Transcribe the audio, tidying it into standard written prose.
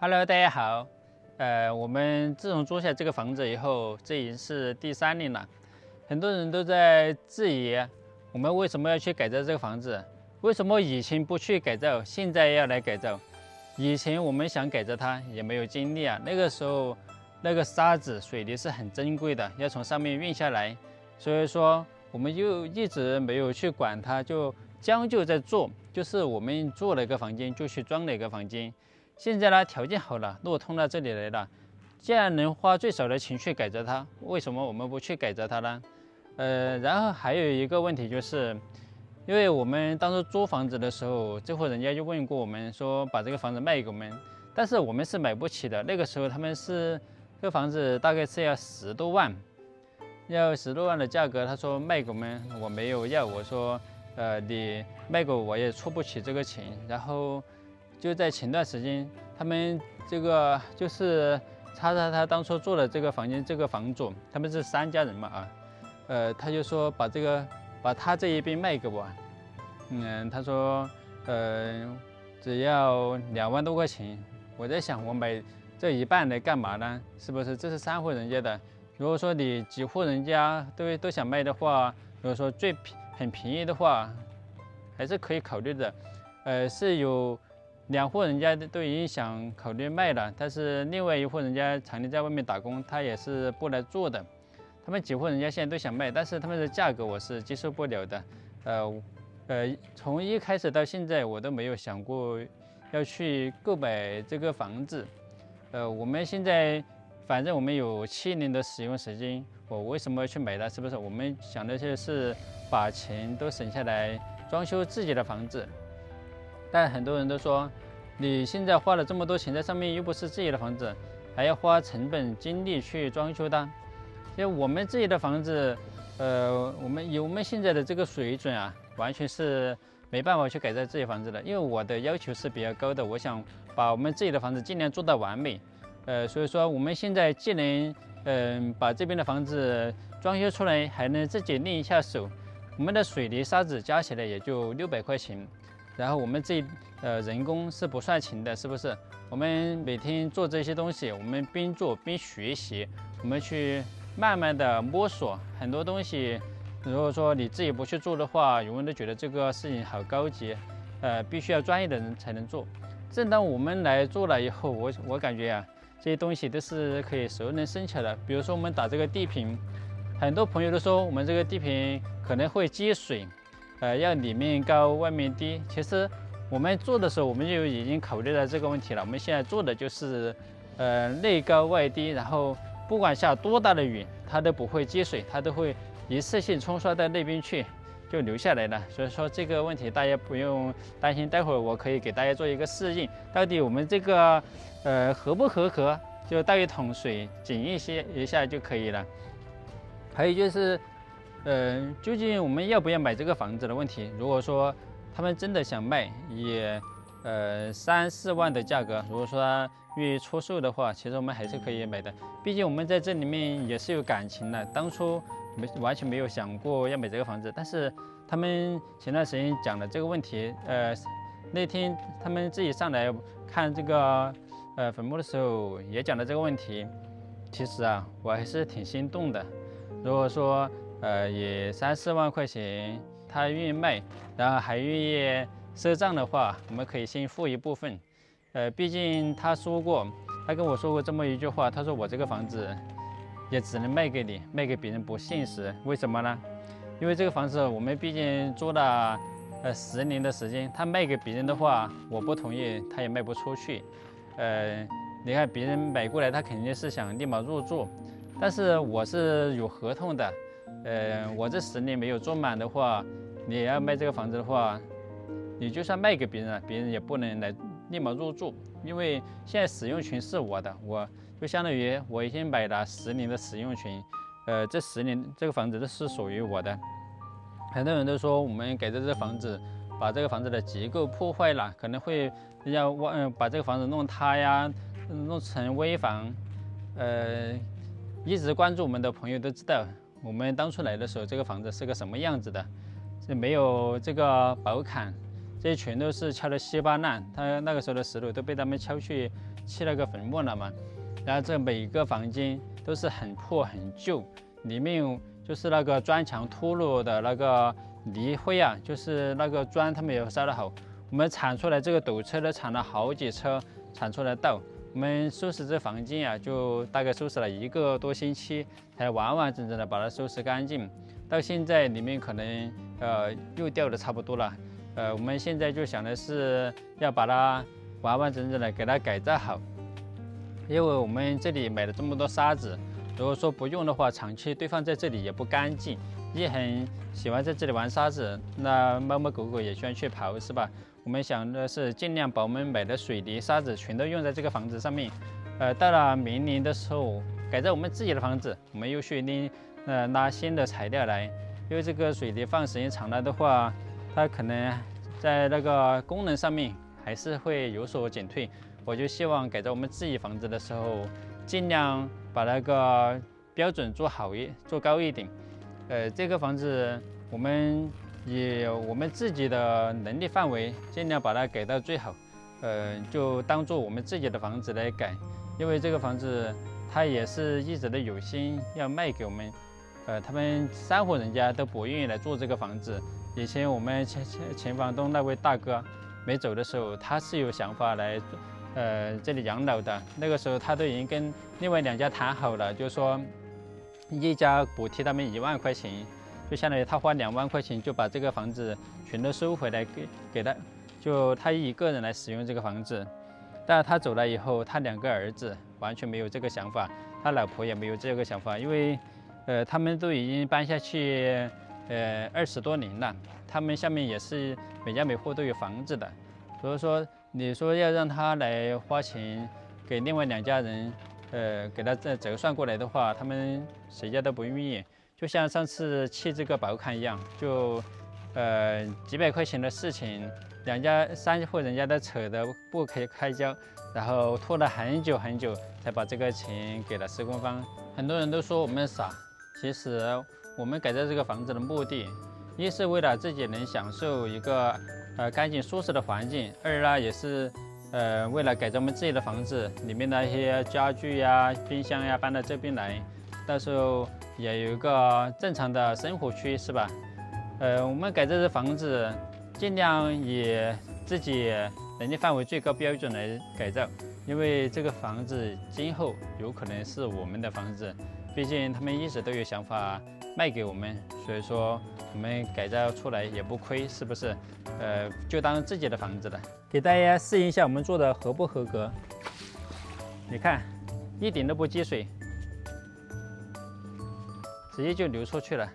Hello，大家好。我们自从租下这个房子以后，这已经是第3年了。很多人都在质疑我们为什么要去改造这个房子？为什么以前不去改造，现在要来改造？以前我们想改造它也没有精力啊。那个时候，那个沙子、水泥是很珍贵的，要从上面运下来，所以说我们就一直没有去管它，就将就在做。就是我们做了一个房间，就去装了一个房间。现在呢，条件好了，路通到这里来了，既然能花最少的钱去改造它，为什么我们不去改造它呢？然后还有一个问题就是，因为我们当初租房子的时候，这户人家就问过我们说把这个房子卖给我们，但是我们是买不起的。那个时候他们是这个房子大概是要10多万，要10多万的价格，他说卖给我们，我没有要，我说你卖给我也出不起这个钱，然后。就在前段时间，他们这个就是他当初做的这个房间，这个房主他们是3家人嘛他就说把他这一边卖给我，他说只要2万多块钱。我在想，我买这一半来干嘛呢？是不是？这是3户人家的，如果说你几户人家都想卖的话，如果说很便宜的话，还是可以考虑的。是有。2户人家都已经想考虑卖了，但是另外1户人家常年在外面打工，他也是不来做的。他们几户人家现在都想卖，但是他们的价格我是接受不了的。从一开始到现在，我都没有想过要去购买这个房子。我们现在反正我们有7年的使用时间，我为什么要去买它？是不是？我们想的就是把钱都省下来装修自己的房子。但很多人都说，你现在花了这么多钱在上面，又不是自己的房子，还要花成本精力去装修它。因为我们自己的房子，我们现在的这个水准啊，完全是没办法去改造自己房子的。因为我的要求是比较高的，我想把我们自己的房子尽量做到完美。所以说我们现在既能把这边的房子装修出来，还能自己练一下手。我们的水泥沙子加起来也就600块钱。然后我们人工是不算钱的，是不是？我们每天做这些东西，我们边做边学习，我们去慢慢的摸索很多东西。如果说你自己不去做的话，永远都觉得这个事情好高级，必须要专业的人才能做。正当我们来做了以后，我感觉这些东西都是可以熟能生巧的。比如说我们打这个地坪，很多朋友都说我们这个地坪可能会积水。要里面高外面低，其实我们做的时候我们就已经考虑到这个问题了。我们现在做的就是内高外低，然后不管下多大的雨，它都不会积水，它都会一次性冲刷到那边去，就流下来了。所以说这个问题大家不用担心，待会儿我可以给大家做一个试验，到底我们这个合不合格，就倒一桶水紧一下就可以了。还有就是。究竟我们要不要买这个房子的问题？如果说他们真的想卖，也3、4万的价格，如果说他愿意出售的话，其实我们还是可以买的。毕竟我们在这里面也是有感情的，当初完全没有想过要买这个房子，但是他们前段时间讲了这个问题，那天他们自己上来看这个坟墓的时候也讲了这个问题。其实我还是挺心动的。如果说也3、4万块钱，他愿意卖，然后还愿意赊账的话，我们可以先付一部分。毕竟他跟我说过这么一句话，他说我这个房子也只能卖给你，卖给别人不现实。为什么呢？因为这个房子我们毕竟租了10年的时间，他卖给别人的话，我不同意，他也卖不出去。你看别人买过来，他肯定是想立马入住，但是我是有合同的。我这10年没有做满的话，你要卖这个房子的话，你就算卖给别人了，别人也不能来立马入住，因为现在使用权是我的，我就相当于我已经买了10年的使用权，这10年这个房子都是属于我的。很多人都说我们改造这个房子，把这个房子的结构破坏了，可能会把这个房子弄塌呀，弄成危房。一直关注我们的朋友都知道。我们当初来的时候，这个房子是个什么样子的？是没有这个宝坎，这些全都是敲得稀巴烂。他那个时候的石头都被他们敲去砌那个坟墓了嘛。然后这每个房间都是很破很旧，里面就是那个砖墙脱落的那个泥灰啊，就是那个砖它没有烧得好。我们铲出来这个斗车呢，铲了好几车铲出来倒。我们收拾这房间啊，就大概收拾了1个多星期，才完完整整的把它收拾干净。到现在里面可能又掉的差不多了。我们现在就想的是要把它完完整整的给它改造好，因为我们这里买了这么多沙子，如果说不用的话，长期堆放在这里也不干净。也很喜欢在这里玩沙子，那猫猫狗狗也喜欢去刨，是吧？我们想的是尽量把我们买的水泥、沙子全都用在这个房子上面。到了明年的时候，改造我们自己的房子，我们又去拉新的材料来，因为这个水泥放时间长了的话，它可能在那个功能上面还是会有所减退。我就希望改造我们自己房子的时候，尽量把那个标准做高一点。这个房子我们以我们自己的能力范围，尽量把它改到最好。就当做我们自己的房子来改，因为这个房子它也是一直的有心要卖给我们。他们3户人家都不愿意来做这个房子。以前我们前房东那位大哥没走的时候，他是有想法来这里养老的。那个时候他都已经跟另外2家谈好了，就说一家补贴他们1万块钱，就相当于他花2万块钱就把这个房子全都收回来给他，就他一个人来使用这个房子。但他走了以后，他2个儿子完全没有这个想法，他老婆也没有这个想法，因为他们都已经搬下去20多年了，他们下面也是每家每户都有房子的，所以说你说要让他来花钱给另外2家人，给他再折算过来的话，他们谁家都不愿意。就像上次砌这个保坎一样，就几百块钱的事情，3户人家都扯得不可开交，然后拖了很久很久才把这个钱给了施工方。很多人都说我们傻，其实我们改造这个房子的目的，一是为了自己能享受一个干净舒适的环境，二呢也是为了改造我们自己的房子，里面的一些家具呀、冰箱呀搬到这边来，到时候也有一个正常的生活区，是吧？我们改造这房子，尽量以自己能力范围最高标准来改造，因为这个房子今后有可能是我们的房子，毕竟他们一直都有想法卖给我们，所以说我们改造出来也不亏，是不是？就当自己的房子了。给大家试一下我们做的合不合格。你看，一点都不积水，直接就流出去了。